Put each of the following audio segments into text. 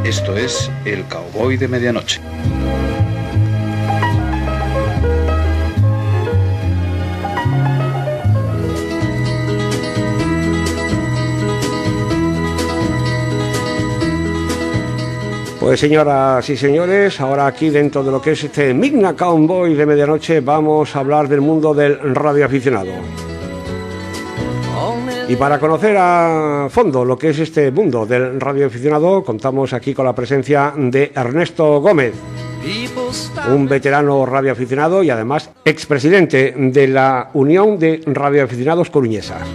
Esto es El Cowboy de Medianoche. Pues señoras y señores, ahora aquí dentro de lo que es este Midnight Cowboy de Medianoche vamos a hablar del mundo del radioaficionado. Y para conocer a fondo lo que es este mundo del radioaficionado, contamos aquí con la presencia de Ernesto Gómez, un veterano radioaficionado y además expresidente de la Unión de Radioaficionados Coruñesas.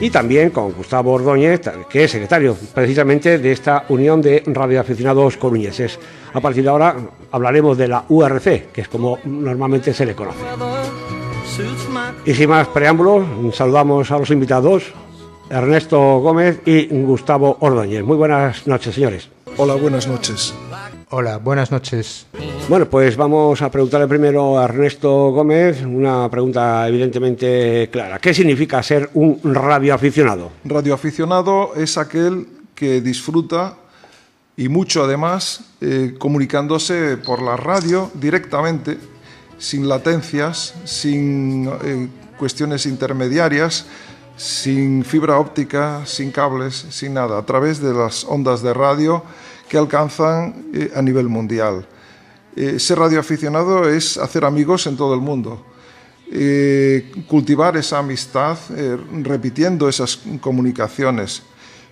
Y también con Gustavo Ordóñez, que es secretario precisamente de esta Unión de Radioaficionados Coruñeses. A partir de ahora hablaremos de la URC, que es como normalmente se le conoce. Y sin más preámbulos, saludamos a los invitados, Ernesto Gómez y Gustavo Ordóñez. Muy buenas noches, señores. Hola, buenas noches. Hola, buenas noches. Bueno, pues vamos a preguntarle primero a Ernesto Gómez una pregunta evidentemente clara. ¿Qué significa ser un radioaficionado? Radioaficionado es aquel que disfruta, y mucho además, comunicándose por la radio directamente, sin latencias, sin cuestiones intermediarias, sin fibra óptica, sin cables, sin nada, a través de las ondas de radio que alcanzan a nivel mundial. Ser radioaficionado es hacer amigos en todo el mundo, cultivar esa amistad, repitiendo esas comunicaciones.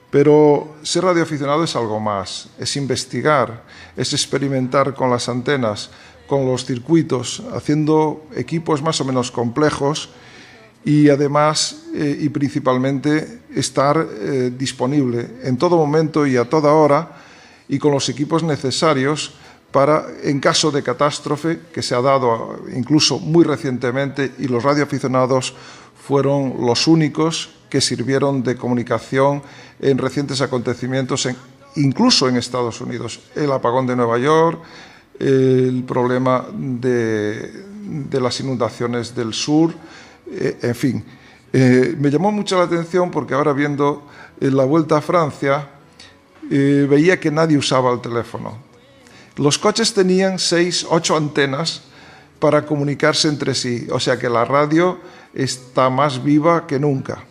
Pero ser radioaficionado es algo más, es investigar, es experimentar con las antenas, con los circuitos, haciendo equipos más o menos complejos y además y principalmente estar disponible en todo momento y a toda hora y con los equipos necesarios para, en caso de catástrofe, que se ha dado incluso muy recientemente, y los radioaficionados fueron los únicos que sirvieron de comunicación en recientes acontecimientos, incluso en Estados Unidos. El apagón de Nueva York, el problema de las inundaciones del sur, en fin. Me llamó mucho la atención porque ahora viendo la Vuelta a Francia, veía que nadie usaba el teléfono. Los coches tenían 6, 8 antenas para comunicarse entre sí, o sea que la radio está más viva que nunca.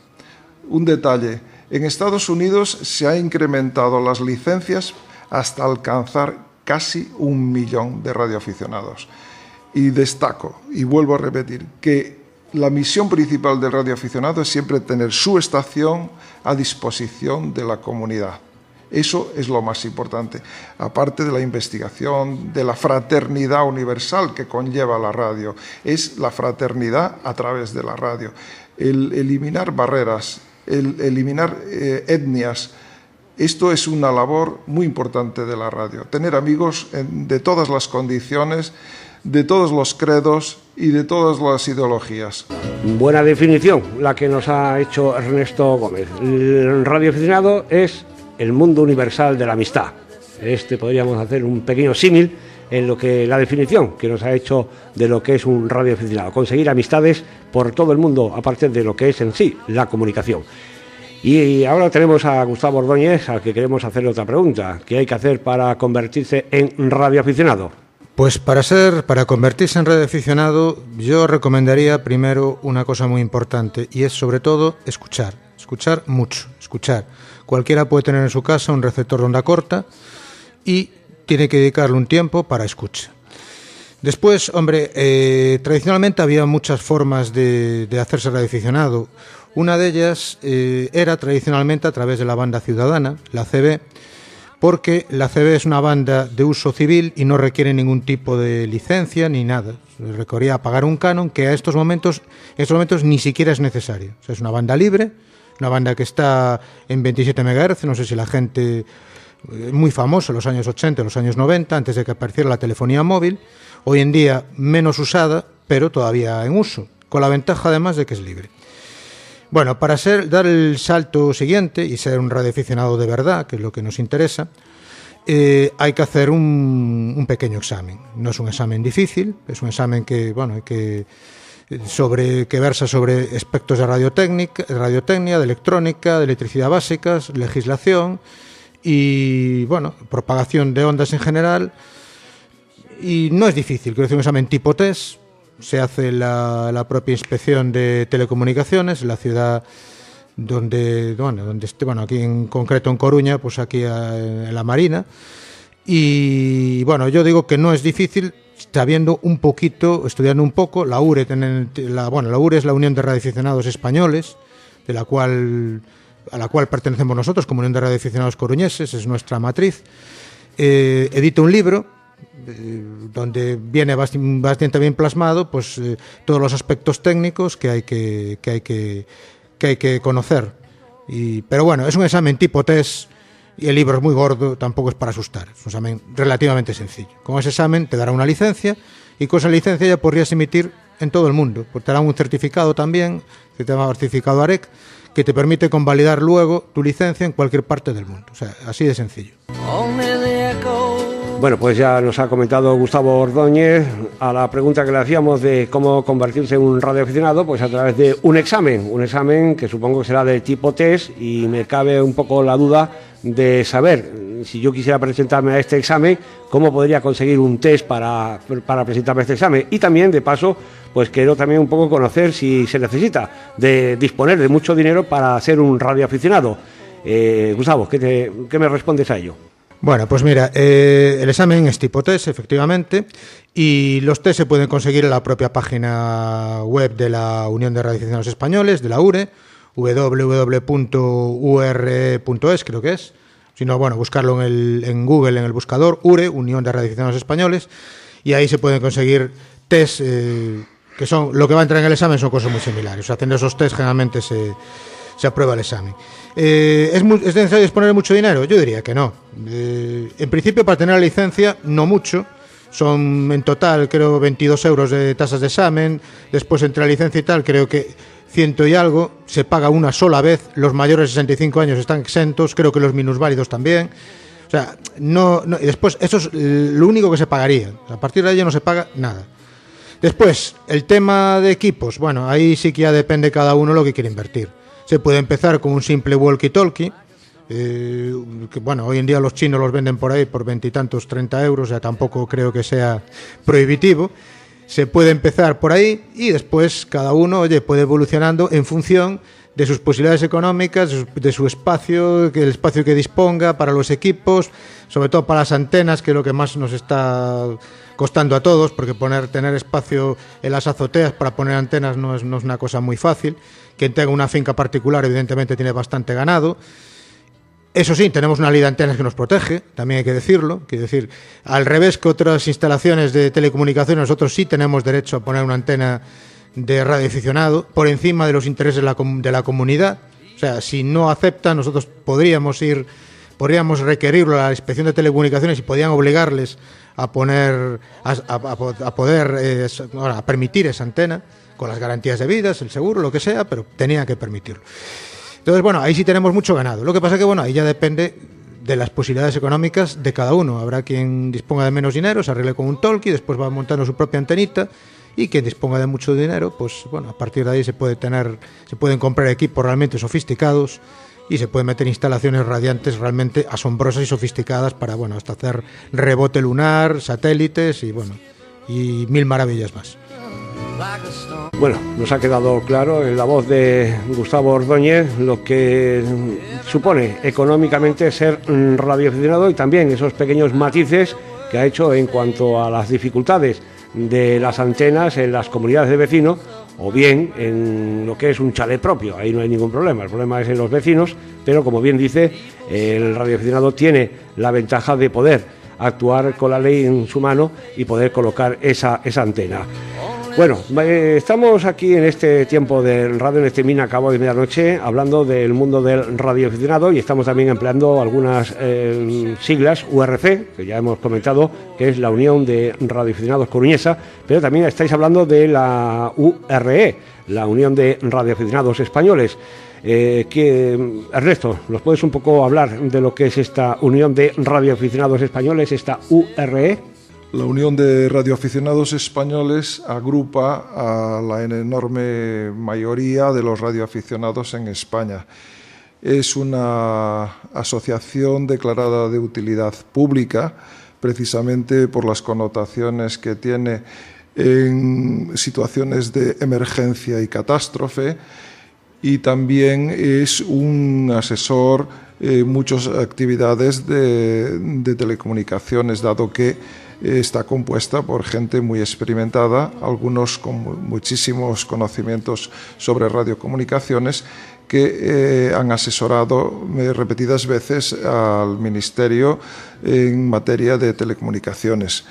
Un detalle, en Estados Unidos se han incrementado las licencias hasta alcanzar casi 1 millón de radioaficionados. Y destaco, y vuelvo a repetir, que la misión principal del radioaficionado es siempre tener su estación a disposición de la comunidad. Eso es lo más importante, aparte de la investigación, de la fraternidad universal que conlleva la radio. Es la fraternidad a través de la radio. El eliminar barreras, el eliminar etnias. Esto es una labor muy importante de la radio. Tener amigos de todas las condiciones, de todos los credos y de todas las ideologías. Buena definición la que nos ha hecho Ernesto Gómez. El radioaficionado es el mundo universal de la amistad. Podríamos hacer un pequeño símil en lo que la definición que nos ha hecho de lo que es un radioaficionado. Conseguir amistades por todo el mundo, aparte de lo que es en sí la comunicación. Y ahora tenemos a Gustavo Ordóñez, al que queremos hacerle otra pregunta. ¿Qué hay que hacer para convertirse en radioaficionado? Pues para convertirse en radioaficionado, yo recomendaría primero una cosa muy importante, y es sobre todo escuchar mucho, escuchar. Cualquiera puede tener en su casa un receptor de onda corta y tiene que dedicarle un tiempo para escucha. Después, tradicionalmente había muchas formas de hacerse radioaficionado. Una de ellas era tradicionalmente a través de la banda ciudadana, la CB, porque la CB es una banda de uso civil y no requiere ningún tipo de licencia ni nada. Requería pagar un canon que en estos momentos ni siquiera es necesario. O sea, es una banda libre, una banda que está en 27 MHz, no sé si la gente, muy famosa en los años 80, en los años 90, antes de que apareciera la telefonía móvil, hoy en día menos usada, pero todavía en uso, con la ventaja además de que es libre. Bueno, para dar el salto siguiente y ser un radioaficionado de verdad, que es lo que nos interesa, hay que hacer un pequeño examen. No es un examen difícil, es un examen que versa sobre aspectos de radiotecnia, de electrónica, de electricidad básicas, legislación y, bueno, propagación de ondas en general. Y no es difícil, quiero decir, un examen tipo test. Se hace la propia inspección de telecomunicaciones en la ciudad donde esté, bueno, aquí en concreto en Coruña, pues aquí en la Marina. Y bueno, yo digo que no es difícil, sabiendo un poquito, estudiando un poco. La URE, la URE es la Unión de Radioaficionados Españoles, a la cual pertenecemos nosotros como Unión de Radioaficionados Coruñeses, es nuestra matriz. Edita un libro donde viene bastante bien plasmado, pues todos los aspectos técnicos que hay que conocer. Pero bueno, es un examen tipo test y el libro es muy gordo, tampoco es para asustar, es un examen relativamente sencillo. Con ese examen te dará una licencia y con esa licencia ya podrías emitir en todo el mundo, porque te dará un certificado también, que te llama certificado AREC, que te permite convalidar luego tu licencia en cualquier parte del mundo. O sea, así de sencillo. Bueno, pues ya nos ha comentado Gustavo Ordóñez a la pregunta que le hacíamos de cómo convertirse en un radioaficionado, pues a través de un examen que supongo que será de tipo test, y me cabe un poco la duda de saber, si yo quisiera presentarme a este examen, cómo podría conseguir un test para presentarme a este examen. Y también, de paso, pues quiero también un poco conocer si se necesita de disponer de mucho dinero para ser un radioaficionado. Gustavo, ¿qué me respondes a ello? Bueno, pues mira, el examen es tipo test, efectivamente, y los test se pueden conseguir en la propia página web de la Unión de Radioaficionados Españoles, de la URE, www.ure.es, creo que es. Si no, bueno, buscarlo en Google, en el buscador, URE, Unión de Radioaficionados Españoles, y ahí se pueden conseguir test que son, lo que va a entrar en el examen son cosas muy similares. O sea, haciendo esos test generalmente se aprueba el examen. ¿Es necesario disponer de mucho dinero? Yo diría que no. En principio, para tener la licencia, no mucho. Son en total, creo, 22 euros de tasas de examen. Después, entre la licencia y tal, creo que 100 y algo. Se paga una sola vez. Los mayores de 65 años están exentos. Creo que los minusválidos también. O sea, no. Y después, eso es lo único que se pagaría. A partir de ahí no se paga nada. Después, el tema de equipos. Bueno, ahí sí que ya depende cada uno lo que quiere invertir. Se puede empezar con un simple walkie-talkie, que bueno, hoy en día los chinos los venden por ahí por 20 y tantos, 30 euros, o sea, tampoco creo que sea prohibitivo. Se puede empezar por ahí y después cada uno, puede evolucionando en función de sus posibilidades económicas, de su espacio, el espacio que disponga para los equipos, sobre todo para las antenas, que es lo que más nos está costando a todos, porque tener espacio en las azoteas para poner antenas no es una cosa muy fácil. Quien tenga una finca particular, evidentemente, tiene bastante ganado. Eso sí, tenemos una ley de antenas que nos protege, también hay que decirlo. Quiero decir, al revés que otras instalaciones de telecomunicaciones, nosotros sí tenemos derecho a poner una antena de radioaficionado por encima de los intereses de la comunidad. O sea, si no acepta, nosotros podríamos requerirlo a la Inspección de Telecomunicaciones y podrían obligarles a permitir esa antena, con las garantías debidas, el seguro, lo que sea, pero tenía que permitirlo. Entonces, bueno, ahí sí tenemos mucho ganado. Lo que pasa es que, bueno, ahí ya depende de las posibilidades económicas de cada uno. Habrá quien disponga de menos dinero, se arregle con un talkie, después va montando su propia antenita, y quien disponga de mucho dinero, pues bueno, a partir de ahí se pueden comprar equipos realmente sofisticados y se pueden meter instalaciones radiantes realmente asombrosas y sofisticadas para, bueno, hasta hacer rebote lunar, satélites y, bueno, y mil maravillas más. Bueno, nos ha quedado claro en la voz de Gustavo Ordóñez lo que supone económicamente ser radioaficionado y también esos pequeños matices que ha hecho en cuanto a las dificultades de las antenas en las comunidades de vecinos o bien en lo que es un chalet propio. Ahí no hay ningún problema, el problema es en los vecinos, pero como bien dice, el radioaficionado tiene la ventaja de poder actuar con la ley en su mano y poder colocar esa antena. Bueno, estamos aquí en este tiempo del radio, en este Mina Cabo de Medianoche, hablando del mundo del radioaficionado y estamos también empleando algunas siglas, URC, que ya hemos comentado, que es la Unión de Radioaficionados Coruñesa, pero también estáis hablando de la URE, la Unión de Radioaficionados Españoles. Ernesto, ¿nos puedes un poco hablar de lo que es esta Unión de Radioaficionados Españoles, esta URE? La Unión de Radioaficionados Españoles agrupa a la enorme mayoría de los radioaficionados en España. es una asociación declarada de utilidad pública, precisamente por las connotaciones que tiene en situaciones de emergencia y catástrofe, y también es un asesor en muchas actividades de telecomunicaciones, dado que está compuesta por gente muy experimentada, algunos con muchísimos conocimientos sobre radiocomunicaciones, que han asesorado repetidas veces al Ministerio en materia de telecomunicaciones.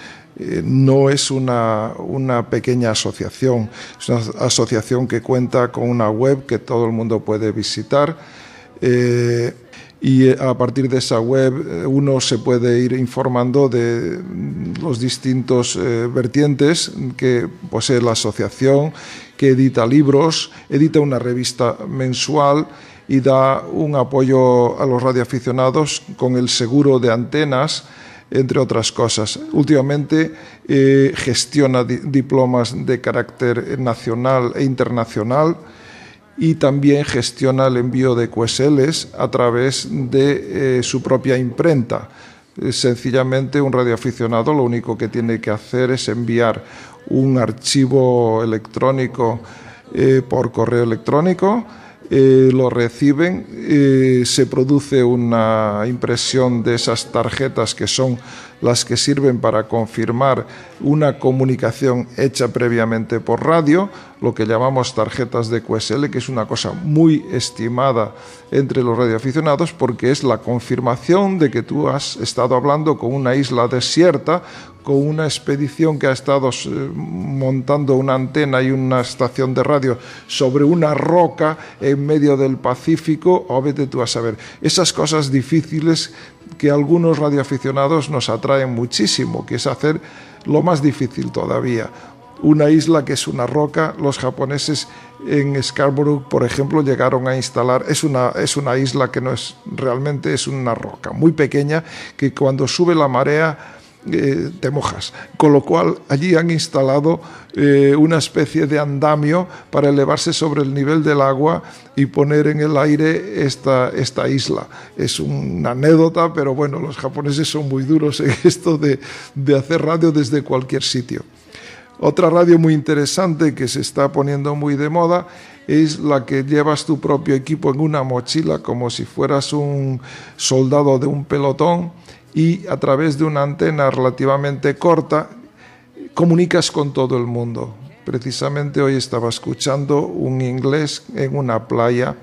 No es una pequeña asociación, es una asociación que cuenta con una web que todo el mundo puede visitar, y a partir de esa web uno se puede ir informando de los distintos vertientes que posee la asociación, que edita libros, edita una revista mensual y da un apoyo a los radioaficionados con el seguro de antenas, entre otras cosas. Últimamente gestiona diplomas de carácter nacional e internacional, y también gestiona el envío de QSLs a través de su propia imprenta. Sencillamente, un radioaficionado lo único que tiene que hacer es enviar un archivo electrónico por correo electrónico, lo reciben, se produce una impresión de esas tarjetas que son las que sirven para confirmar una comunicación hecha previamente por radio, lo que llamamos tarjetas de QSL, que es una cosa muy estimada entre los radioaficionados porque es la confirmación de que tú has estado hablando con una isla desierta, con una expedición que ha estado montando una antena y una estación de radio sobre una roca en medio del Pacífico, o vete tú a saber. Esas cosas difíciles que a algunos radioaficionados nos atraen muchísimo, que es hacer lo más difícil todavía. Una isla que es una roca, los japoneses en Scarborough, por ejemplo, llegaron a instalar, es una isla que no es realmente, es una roca muy pequeña que cuando sube la marea te mojas, con lo cual allí han instalado una especie de andamio para elevarse sobre el nivel del agua y poner en el aire esta isla. Es una anécdota, pero bueno, los japoneses son muy duros en esto de hacer radio desde cualquier sitio. Otra radio muy interesante que se está poniendo muy de moda es la que llevas tu propio equipo en una mochila como si fueras un soldado de un pelotón, y a través de una antena relativamente corta comunicas con todo el mundo. Precisamente hoy estaba escuchando un inglés en una playa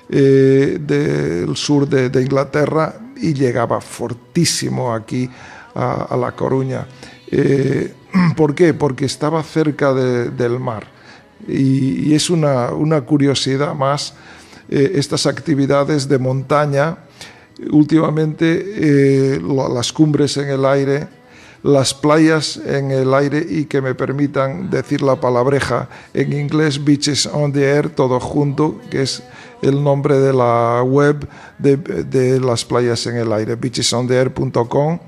del sur de Inglaterra y llegaba fortísimo aquí a La Coruña. ¿Por qué? Porque estaba cerca del mar. Y es una curiosidad más estas actividades de montaña. Últimamente las cumbres en el aire, las playas en el aire, y que me permitan decir la palabreja en inglés, Beaches on the Air, todo junto, que es el nombre de la web de las playas en el aire, beachesontheair.com.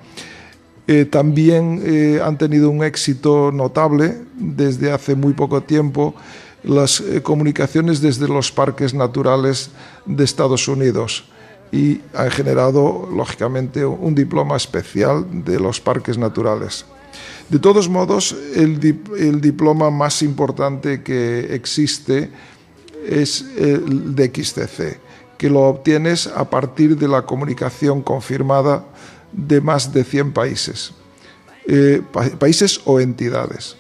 También han tenido un éxito notable desde hace muy poco tiempo las comunicaciones desde los parques naturales de Estados Unidos, y han generado, lógicamente, un diploma especial de los parques naturales. De todos modos, el diploma más importante que existe es el de XTC, que lo obtienes a partir de la comunicación confirmada de más de 100 países, países o entidades.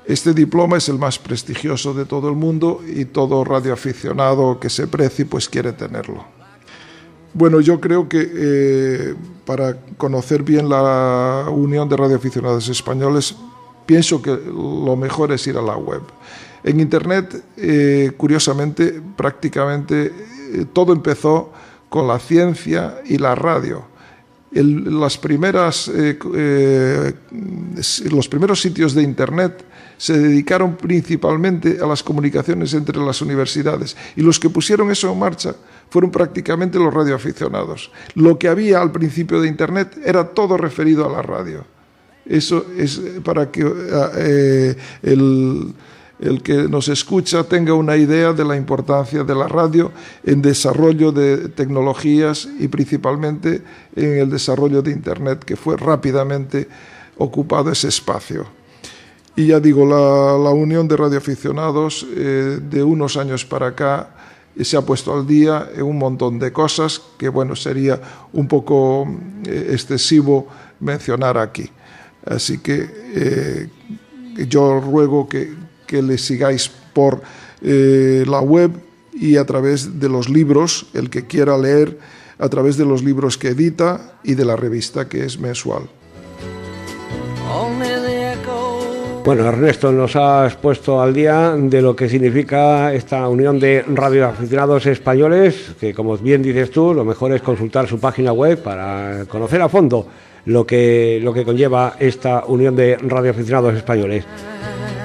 Este diploma es el más prestigioso de todo el mundo y todo radioaficionado que se precie pues quiere tenerlo. Bueno, yo creo que para conocer bien la Unión de Radioaficionados Españoles, pienso que lo mejor es ir a la web. En Internet, curiosamente, prácticamente todo empezó con la ciencia y la radio. Los primeros sitios de Internet se dedicaron principalmente a las comunicaciones entre las universidades, y los que pusieron eso en marcha fueron prácticamente los radioaficionados. Lo que había al principio de Internet era todo referido a la radio. Eso es para que el que nos escucha tenga una idea de la importancia de la radio en desarrollo de tecnologías y principalmente en el desarrollo de Internet, que fue rápidamente ocupado ese espacio. Y ya digo, la Unión de Radioaficionados de unos años para acá se ha puesto al día en un montón de cosas que, bueno, sería un poco excesivo mencionar aquí. Así que yo ruego que le sigáis por la web y a través de los libros, el que quiera leer, a través de los libros que edita y de la revista, que es mensual. Bueno, Ernesto, nos has puesto al día de lo que significa esta unión de radioaficionados españoles, que, como bien dices tú, lo mejor es consultar su página web para conocer a fondo lo que conlleva esta unión de radioaficionados españoles.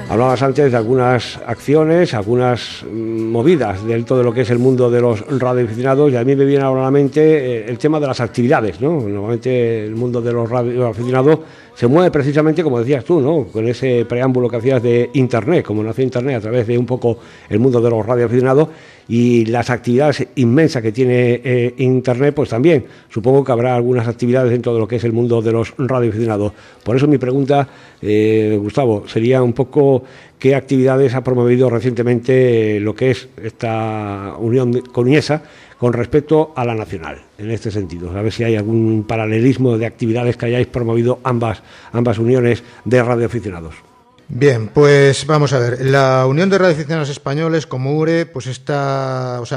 Hablabas antes de algunas acciones, algunas movidas de todo lo que es el mundo de los radioaficionados, y a mí me viene ahora a la mente el tema de las actividades, ¿no? Normalmente el mundo de los radioaficionados se mueve precisamente, como decías tú, ¿no? Con ese preámbulo que hacías de Internet, como nació Internet a través de un poco el mundo de los radioaficionados y las actividades inmensas que tiene Internet, pues también supongo que habrá algunas actividades dentro de lo que es el mundo de los radioaficionados. Por eso mi pregunta, Gustavo, sería un poco qué actividades ha promovido recientemente lo que es esta unión coruñesa con respecto a la nacional, en este sentido. A ver si hay algún paralelismo de actividades que hayáis promovido ambas uniones de radioaficionados. Bien, pues vamos a ver. La Unión de Radioaficionados Españoles, como URE, pues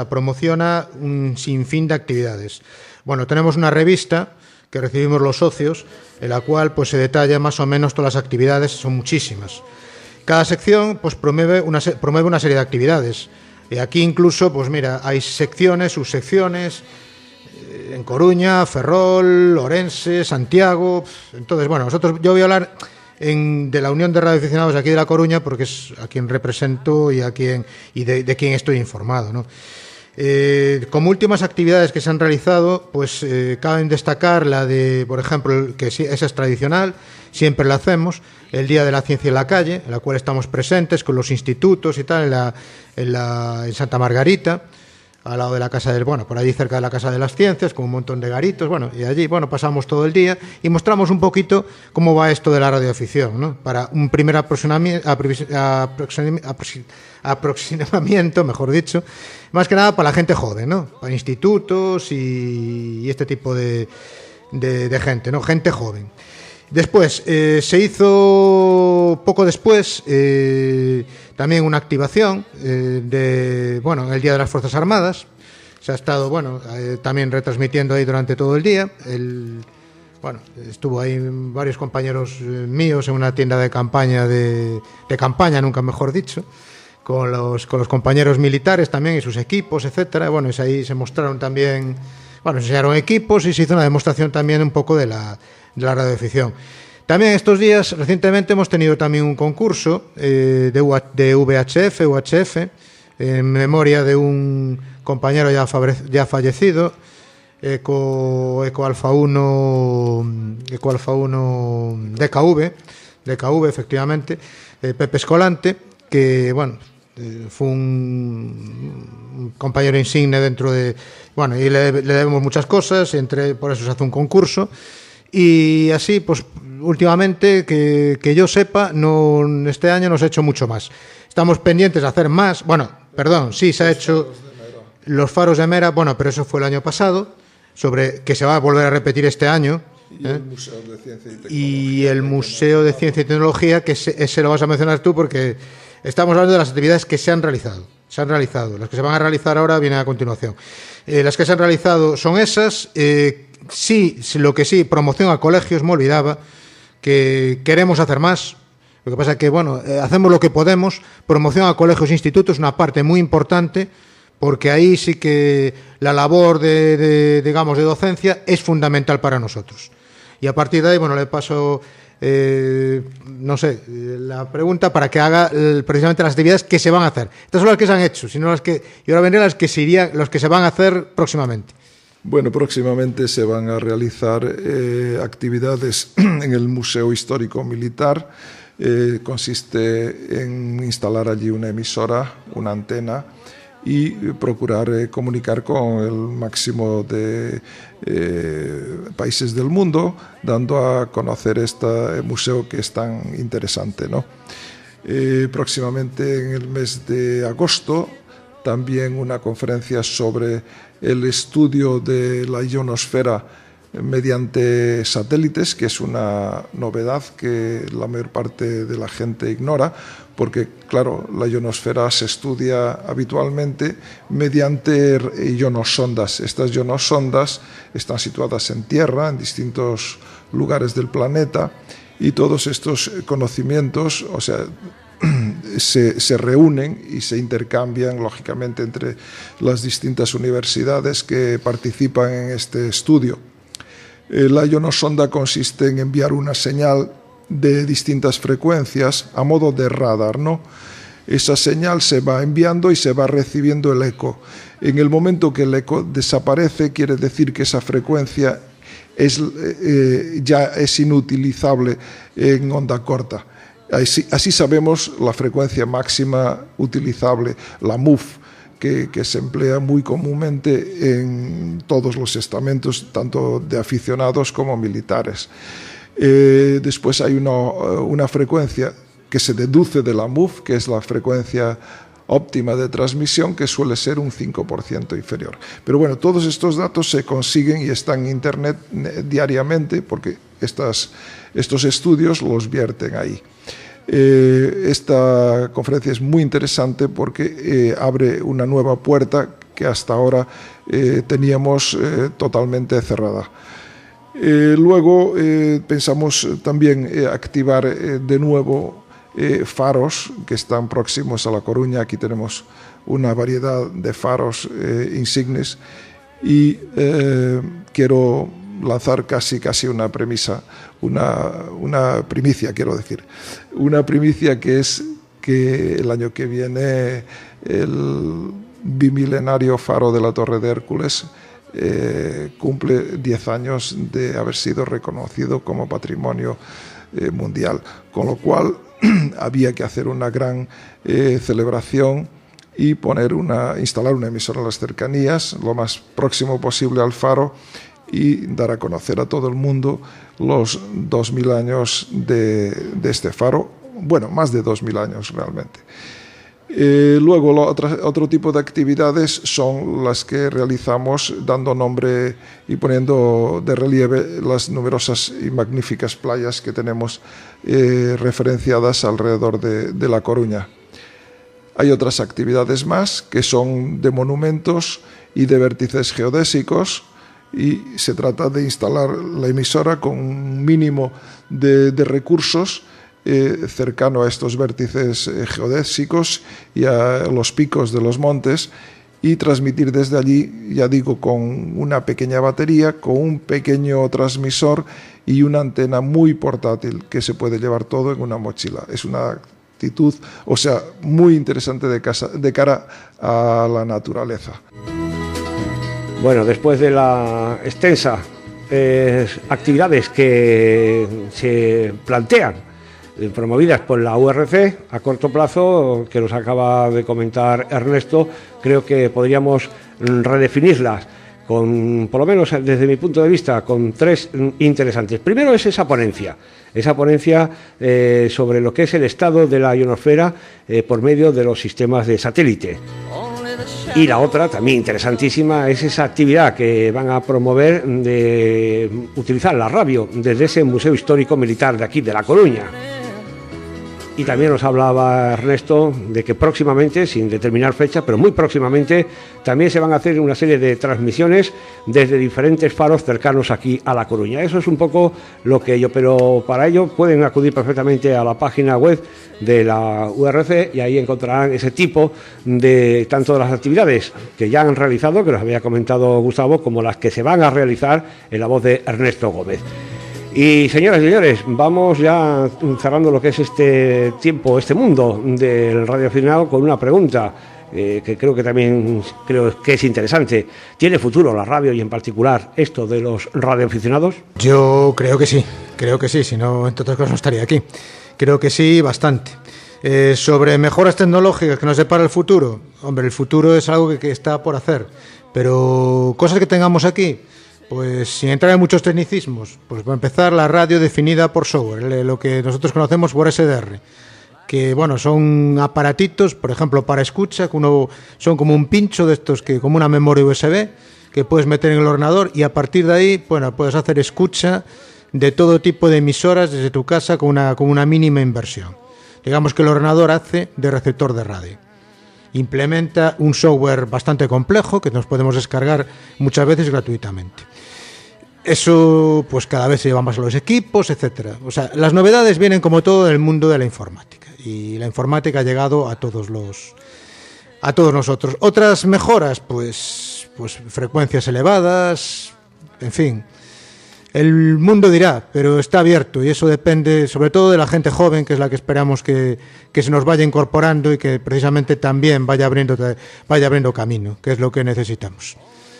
promociona un sinfín de actividades. Bueno, tenemos una revista que recibimos los socios, en la cual pues se detalla más o menos todas las actividades, son muchísimas. Cada sección pues promueve una serie de actividades. Y aquí incluso, pues mira, hay secciones, subsecciones, en Coruña, Ferrol, Orense, Santiago. Entonces, bueno, yo voy a hablar de la Unión de Radioaficionados aquí de La Coruña, porque es a quien represento y de quien estoy informado, ¿no? Como últimas actividades que se han realizado, pues caben destacar la de, por ejemplo, que esa es tradicional, siempre la hacemos, el Día de la Ciencia en la Calle, en la cual estamos presentes con los institutos y tal, en Santa Margarita, al lado de la Casa por allí cerca de la Casa de las Ciencias, con un montón de garitos, bueno, y allí, bueno, pasamos todo el día y mostramos un poquito cómo va esto de la radioafición, ¿no? Para un primer aproximamiento, mejor dicho, más que nada para la gente joven, ¿no? Para institutos y este tipo de gente, ¿no? Gente joven. Después, se hizo poco después también una activación en el Día de las Fuerzas Armadas. Se ha estado, también retransmitiendo ahí durante todo el día. Estuvo ahí varios compañeros míos en una tienda de campaña, de campaña, nunca mejor dicho, con los compañeros militares también y sus equipos, etcétera. Bueno, ahí se mostraron también, se enseñaron equipos y se hizo una demostración también un poco de la radioafición. También estos días, recientemente, hemos tenido también un concurso de UHF, en memoria de un compañero ya fallecido, Eco Alfa 1 DKV, efectivamente, Pepe Escolante, que, fue un compañero insigne dentro de... y le debemos muchas cosas, por eso se hace un concurso. Y así, pues últimamente, que yo sepa, este año no se ha hecho mucho más. Estamos pendientes de hacer más. Sí, se ha hecho los faros de Mera, pero eso fue el año pasado, que se va a volver a repetir este año. Y el Museo de Ciencia y Tecnología, que ese lo vas a mencionar tú, porque estamos hablando de las actividades que se han realizado. Las que se van a realizar ahora vienen a continuación. Las que se han realizado son esas. Lo que sí, promoción a colegios, me olvidaba, que queremos hacer más. Lo que pasa es que, hacemos lo que podemos. Promoción a colegios e institutos es una parte muy importante, porque ahí sí que la labor de docencia es fundamental para nosotros. Y a partir de ahí, le paso, la pregunta para que haga precisamente las actividades que se van a hacer. Estas son las que se han hecho, sino las que... Y ahora vendrán los que se van a hacer próximamente. Bueno, próximamente se van a realizar actividades en el Museo Histórico Militar consiste en instalar allí una emisora, una antena, y procurar comunicar con el máximo de países del mundo, dando a conocer este museo que es tan interesante, ¿no? Próximamente, en el mes de agosto, también una conferencia sobre el estudio de la ionosfera mediante satélites, que es una novedad que la mayor parte de la gente ignora, porque, claro, la ionosfera se estudia habitualmente mediante ionosondas. Estas ionosondas están situadas en Tierra, en distintos lugares del planeta, y todos estos conocimientos, o sea, se reúnen y se intercambian, lógicamente, entre las distintas universidades que participan en este estudio. La ionosonda consiste en enviar una señal de distintas frecuencias a modo de radar, ¿no? Esa señal se va enviando y se va recibiendo el eco. En el momento que el eco desaparece, quiere decir que esa frecuencia ya es inutilizable en onda corta. Así sabemos la frecuencia máxima utilizable, la MUF, que se emplea muy comúnmente en todos los estamentos, tanto de aficionados como militares. Después hay una frecuencia que se deduce de la MUF, que es la frecuencia óptima de transmisión, que suele ser un 5% inferior. Pero bueno, todos estos datos se consiguen y están en Internet diariamente, porque estos estudios los vierten ahí. Esta conferencia es muy interesante porque abre una nueva puerta que hasta ahora teníamos totalmente cerrada. Luego pensamos también activar de nuevo faros que están próximos a La Coruña. Aquí tenemos una variedad de faros insignes y quiero lanzar casi una premisa, una primicia, quiero decir. Una primicia que es que el año que viene el bimilenario faro de la Torre de Hércules cumple 10 años de haber sido reconocido como patrimonio mundial, con lo cual había que hacer una gran celebración y instalar una emisora en las cercanías, lo más próximo posible al faro, y dar a conocer a todo el mundo los 2000 años de este faro, bueno, más de 2000 años realmente. Luego, otro tipo de actividades son las que realizamos dando nombre y poniendo de relieve las numerosas y magníficas playas que tenemos referenciadas alrededor de La Coruña. Hay otras actividades más que son de monumentos y de vértices geodésicos, y se trata de instalar la emisora con un mínimo de recursos cercano a estos vértices geodésicos y a los picos de los montes, y transmitir desde allí, ya digo, con una pequeña batería, con un pequeño transmisor y una antena muy portátil que se puede llevar todo en una mochila. Es una actitud, o sea, muy interesante de cara a la naturaleza. Bueno, después de la extensa actividades que se plantean, promovidas por la URC a corto plazo, que nos acaba de comentar Ernesto, creo que podríamos redefinirlas por lo menos desde mi punto de vista, con tres interesantes. Primero es esa ponencia sobre lo que es el estado de la ionosfera por medio de los sistemas de satélite. Y la otra, también interesantísima, es esa actividad que van a promover de utilizar la radio desde ese Museo Histórico Militar de aquí, de La Coruña. Y también nos hablaba Ernesto de que próximamente, sin determinar fecha, pero muy próximamente, también se van a hacer una serie de transmisiones desde diferentes faros cercanos aquí a La Coruña. Eso es un poco lo que pero para ello pueden acudir perfectamente a la página web de la URC y ahí encontrarán ese tipo de tanto de las actividades que ya han realizado, que nos había comentado Gustavo, como las que se van a realizar en la voz de Ernesto Gómez. Y señoras y señores, vamos ya cerrando lo que es este tiempo, este mundo del radioaficionado con una pregunta. que creo que es interesante. ¿Tiene futuro la radio y en particular esto de los radioaficionados? Yo creo que sí, si no, entre otras cosas no estaría aquí. Creo que sí, bastante. Sobre mejoras tecnológicas que nos depara el futuro, hombre, el futuro es algo que está por hacer, pero cosas que tengamos aquí, pues sin entrar en muchos tecnicismos, pues para empezar, la radio definida por software, lo que nosotros conocemos por SDR, que bueno, son aparatitos, por ejemplo, para escucha, que son como un pincho de estos, como una memoria USB, que puedes meter en el ordenador y a partir de ahí, bueno, puedes hacer escucha de todo tipo de emisoras desde tu casa con una mínima inversión. Digamos que el ordenador hace de receptor de radio. Implementa un software bastante complejo que nos podemos descargar muchas veces gratuitamente. Eso pues cada vez se lleva más a los equipos, etcétera. O sea, las novedades vienen como todo del mundo de la informática y la informática ha llegado a todos nosotros. Otras mejoras, pues frecuencias elevadas, en fin. El mundo dirá, pero está abierto y eso depende sobre todo de la gente joven, que es la que esperamos que se nos vaya incorporando y que precisamente también vaya abriendo camino, que es lo que necesitamos.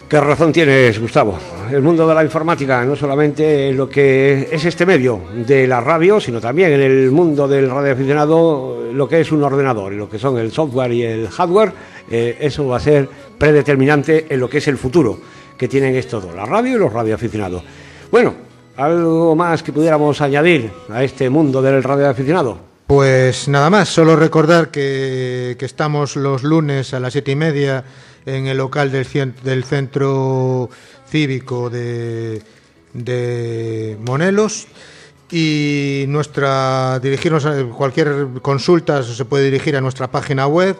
Qué razón tienes, Gustavo. El mundo de la informática no solamente lo que es este medio de la radio, sino también en el mundo del radioaficionado lo que es un ordenador y lo que son el software y el hardware, eso va a ser predeterminante en lo que es el futuro que tienen estos dos, la radio y los radioaficionados. Bueno, ¿algo más que pudiéramos añadir a este mundo del radioaficionado? Pues nada más, solo recordar que estamos los lunes a las 7:30 en el local del Centro Cívico de Monelos y dirigirnos a cualquier consulta se puede dirigir a nuestra página web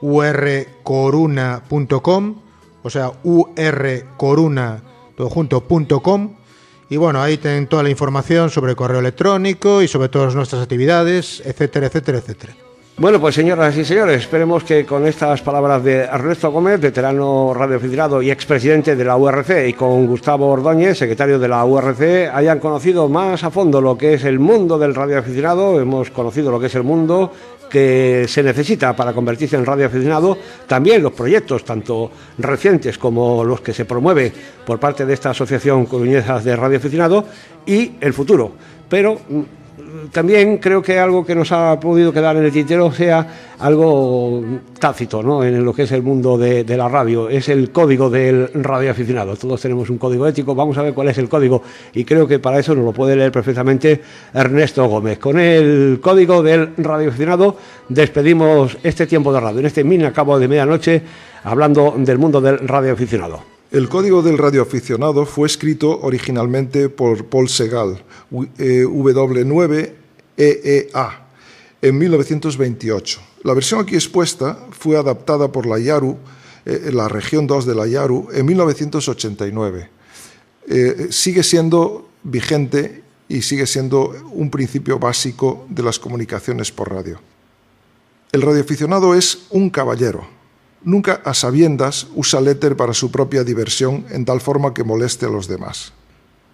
urcoruna.com, o sea, urcoruna.com. Y bueno, ahí tienen toda la información sobre correo electrónico y sobre todas nuestras actividades, etcétera, etcétera, etcétera. Bueno, pues señoras y señores, esperemos que con estas palabras de Ernesto Gómez, veterano radioaficionado y expresidente de la URC, y con Gustavo Ordóñez, secretario de la URC, hayan conocido más a fondo lo que es el mundo del radioaficionado. Hemos conocido lo que es el mundo que se necesita para convertirse en radioaficionado, también los proyectos, tanto recientes como los que se promueve por parte de esta Asociación Coruñesa de Radioaficionado, y el futuro. Pero también creo que algo que nos ha podido quedar en el tintero sea algo tácito, ¿no?, en lo que es el mundo de la radio, es el código del radioaficionado. Todos tenemos un código ético, vamos a ver cuál es el código, y creo que para eso nos lo puede leer perfectamente Ernesto Gómez. Con el código del radioaficionado despedimos este tiempo de radio, en este mini acabo de medianoche, hablando del mundo del radioaficionado. El código del radioaficionado fue escrito originalmente por Paul Segal, W9EEA, en 1928. La versión aquí expuesta fue adaptada por la IARU, la región 2 de la IARU, en 1989. Sigue siendo vigente y sigue siendo un principio básico de las comunicaciones por radio. El radioaficionado es un caballero. Nunca a sabiendas usa el éter para su propia diversión en tal forma que moleste a los demás.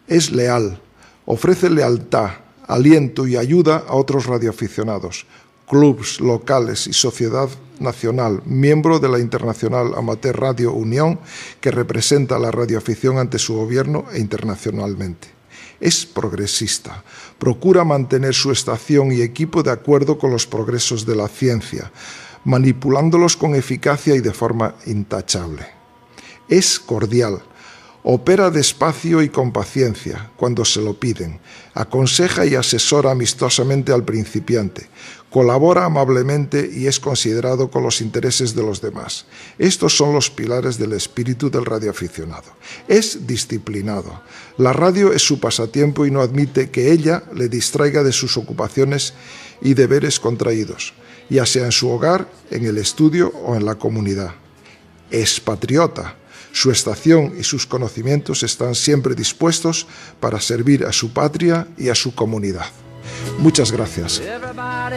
Es leal, ofrece lealtad, aliento y ayuda a otros radioaficionados, clubs locales y sociedad nacional, miembro de la Internacional Amateur Radio Unión, que representa la radioafición ante su gobierno e internacionalmente. Es progresista, procura mantener su estación y equipo de acuerdo con los progresos de la ciencia, manipulándolos con eficacia y de forma intachable. Es cordial, opera despacio y con paciencia cuando se lo piden, aconseja y asesora amistosamente al principiante, colabora amablemente y es considerado con los intereses de los demás. Estos son los pilares del espíritu del radioaficionado. Es disciplinado. La radio es su pasatiempo y no admite que ella le distraiga de sus ocupaciones y deberes contraídos, ya sea en su hogar, en el estudio o en la comunidad. Es patriota. Su estación y sus conocimientos están siempre dispuestos para servir a su patria y a su comunidad. Muchas gracias. Everybody